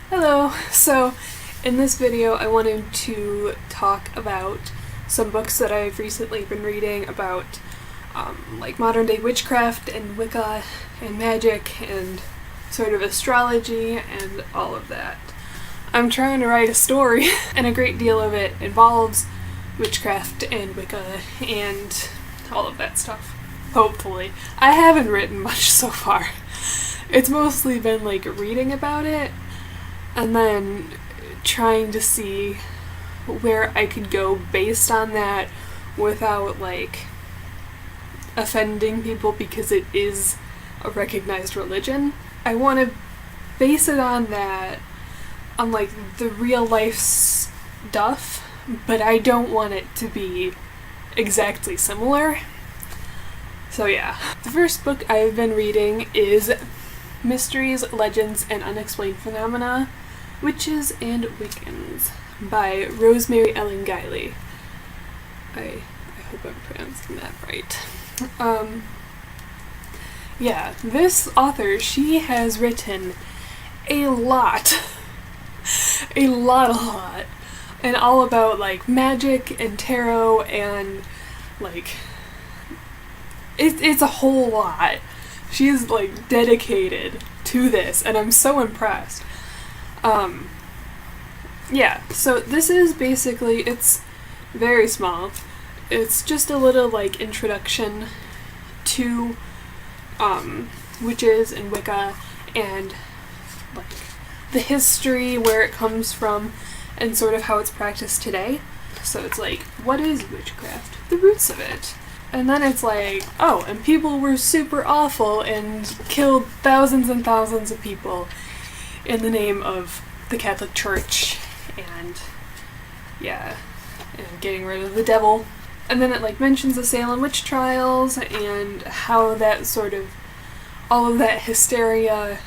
Hello! So, in this video I wanted to talk about some books that I've recently been reading about like modern day witchcraft and Wicca and magic and sort of astrology and all of that. I'm trying to write a story and a great deal of it involves witchcraft and Wicca and all of that stuff. Hopefully. I haven't written much so far. It's mostly been like reading about it and then trying to see where I could go based on that without like offending people because it is a recognized religion. I want to base it on that, on like the real life stuff, but I don't want it to be exactly similar. So yeah. The first book I've been reading is Mysteries, Legends, and Unexplained Phenomena, Witches and Wiccans by Rosemary Ellen Guiley. I hope I'm pronouncing that right. Yeah, this author, she has written a lot, and all about like magic and tarot and like it's a whole lot. She's like dedicated to this and I'm so impressed. Yeah, so this is basically, it's very small. It's just a little like introduction to witches and Wicca and like the history, where it comes from, and sort of how it's practiced today. So it's like, what is witchcraft? The roots of it. And then it's like, oh, and people were super awful and killed thousands and thousands of people in the name of the Catholic Church and yeah, and getting rid of the devil. And then it like mentions the Salem witch trials and how that sort of, all of that hysteria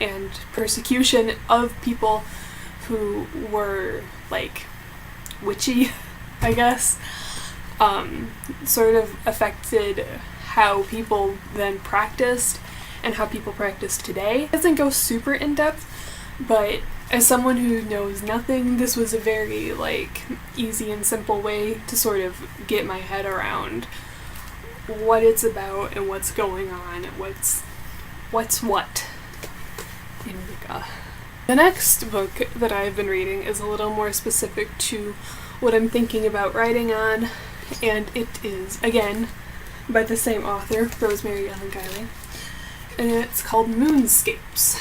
and persecution of people who were like witchy, I guess, sort of affected how people then practiced and how people practice today. It doesn't go super in depth, but as someone who knows nothing, this was a very like easy and simple way to sort of get my head around what it's about and what's going on, what's what in Wicca. The next book that I've been reading is a little more specific to what I'm thinking about writing on, and it is, again, by the same author, Rosemary Ellen Guiley, and it's called Moonscapes,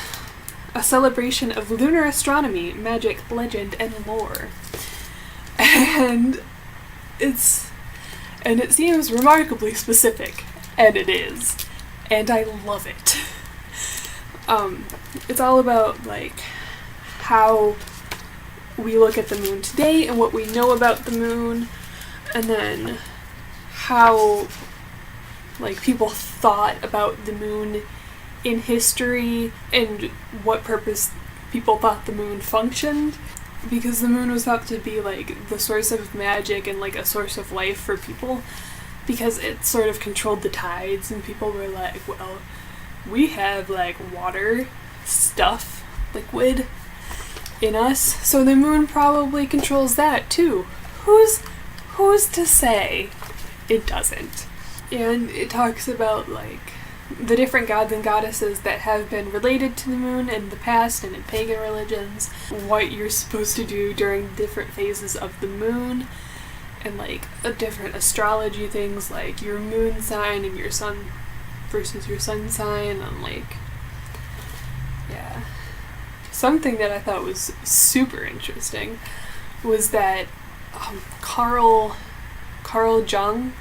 a celebration of lunar astronomy, magic, legend, and lore. And it seems remarkably specific, and it is, and I love it. It's all about like how we look at the moon today and what we know about the moon, and then how like people thought about the moon in history and what purpose people thought the moon functioned, because the moon was thought to be like the source of magic and like a source of life for people because it sort of controlled the tides, and people were like, well, we have like water stuff, liquid in us, so the moon probably controls that too. Who's to say it doesn't? And it talks about like the different gods and goddesses that have been related to the moon in the past and in pagan religions, what you're supposed to do during different phases of the moon, and like different astrology things like your moon sign and your sun versus your sun sign, and like, yeah. Something that I thought was super interesting was that Carl Jung,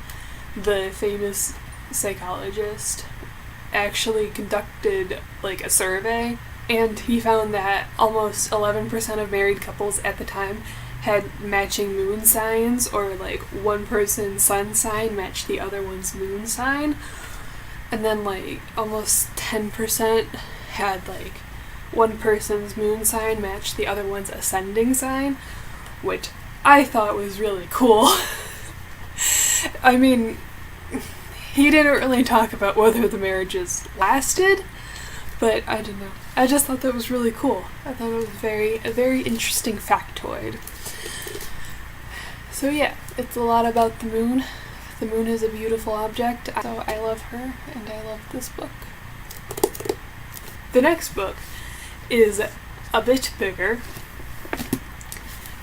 the famous psychologist, actually conducted like a survey, and he found that almost 11% of married couples at the time had matching moon signs, or like one person's sun sign matched the other one's moon sign, and then like almost 10% had like one person's moon sign matched the other one's ascending sign, which I thought was really cool. I mean, he didn't really talk about whether the marriages lasted, But I don't know. I just thought that was really cool. I thought it was a very interesting factoid. So yeah, it's a lot about the moon. The moon is a beautiful object, so I love her, and I love this book. The next book is a bit bigger,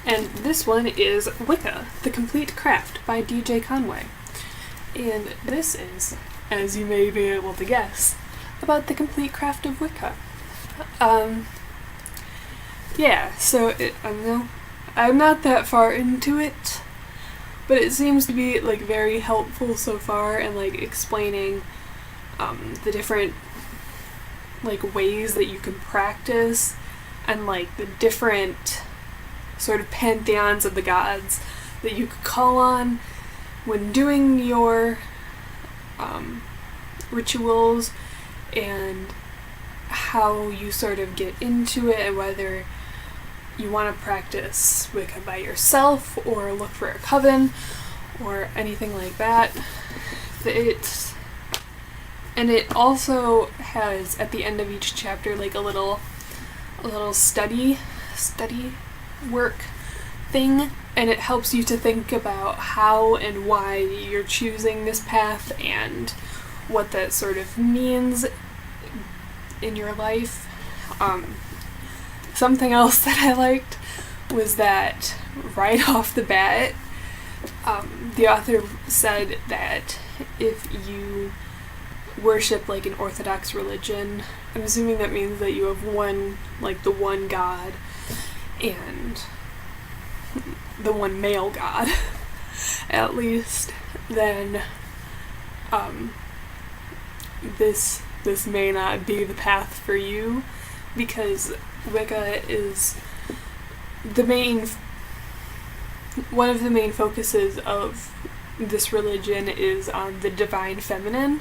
and this one is Wicca, The Complete Craft by DJ Conway. And this is, as you may be able to guess, about the complete craft of Wicca. Yeah, so I'm not that far into it, but it seems to be like very helpful so far and like explaining the different like ways that you can practice and like the different sort of pantheons of the gods that you could call on when doing your rituals, and how you sort of get into it, and whether you want to practice Wicca by yourself or look for a coven or anything like that. And it also has at the end of each chapter like a little study work thing, and it helps you to think about how and why you're choosing this path and what that sort of means in your life. Something else that I liked was that right off the bat, the author said that if you worship like an Orthodox religion, I'm assuming that means that you have the one God and the one male God, at least, then this may not be the path for you, because Wicca is one of the main focuses of this religion is on the divine feminine,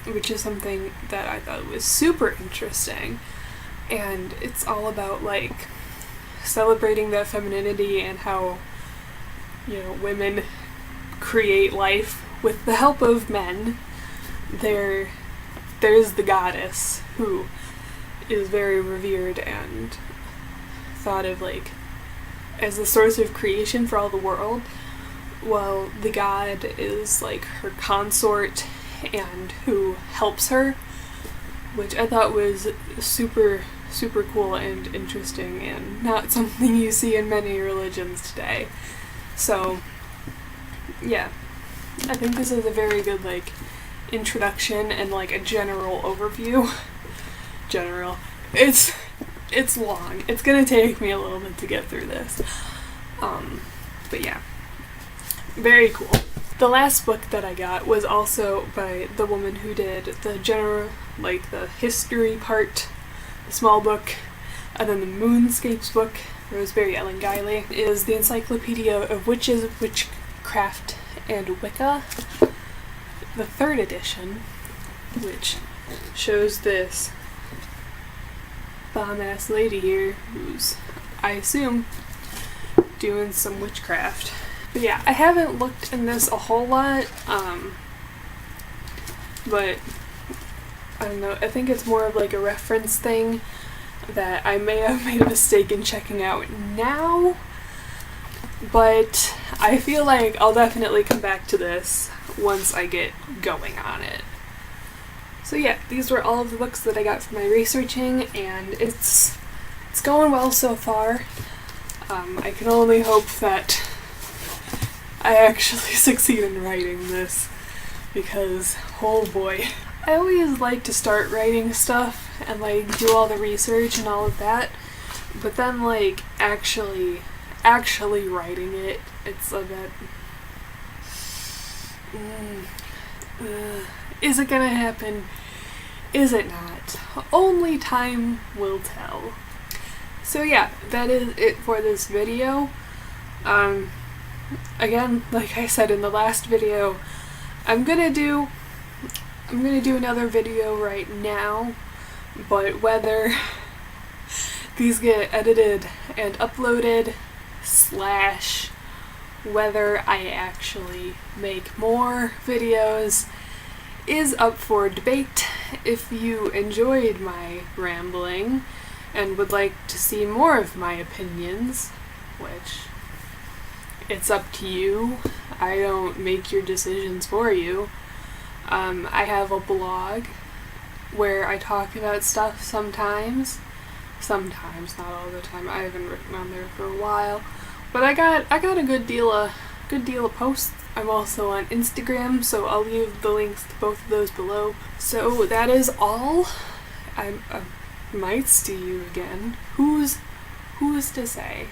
which is something that I thought was super interesting, and it's all about like celebrating that femininity and how, women create life with the help of men. There's the goddess who is very revered and thought of like as the source of creation for all the world, while the god is like her consort and who helps her, which I thought was super cool and interesting and not something you see in many religions today. So yeah, I think this is a very good like introduction and like a general overview. It's long. It's gonna take me a little bit to get through this. But yeah, very cool. The last book that I got was also by the woman who did the history part, the small book, and then the Moonscapes book, Rosemary Ellen Guiley, is the Encyclopedia of Witches, Witchcraft, and Wicca, the 3rd edition, which shows this bomb-ass lady here who's, I assume, doing some witchcraft. But yeah, I haven't looked in this a whole lot, but I don't know, I think it's more of like a reference thing that I may have made a mistake in checking out now, but I feel like I'll definitely come back to this once I get going on it. So yeah, these were all of the books that I got from my researching, and it's going well so far. I can only hope that I actually succeed in writing this, because, oh boy. I always like to start writing stuff and like do all the research and all of that, but then like actually writing it, it's a bit is it gonna happen? Is it not? Only time will tell. So yeah, that is it for this video. Again, like I said in the last video, I'm gonna do another video right now, but whether these get edited and uploaded / whether I actually make more videos is up for debate, if you enjoyed my rambling and would like to see more of my opinions, which it's up to you, I don't make your decisions for you. I have a blog where I talk about stuff sometimes, not all the time. I haven't written on there for a while, but I got a good deal of posts. I'm also on Instagram, so I'll leave the links to both of those below. So that is all. I might see you again. Who's to say?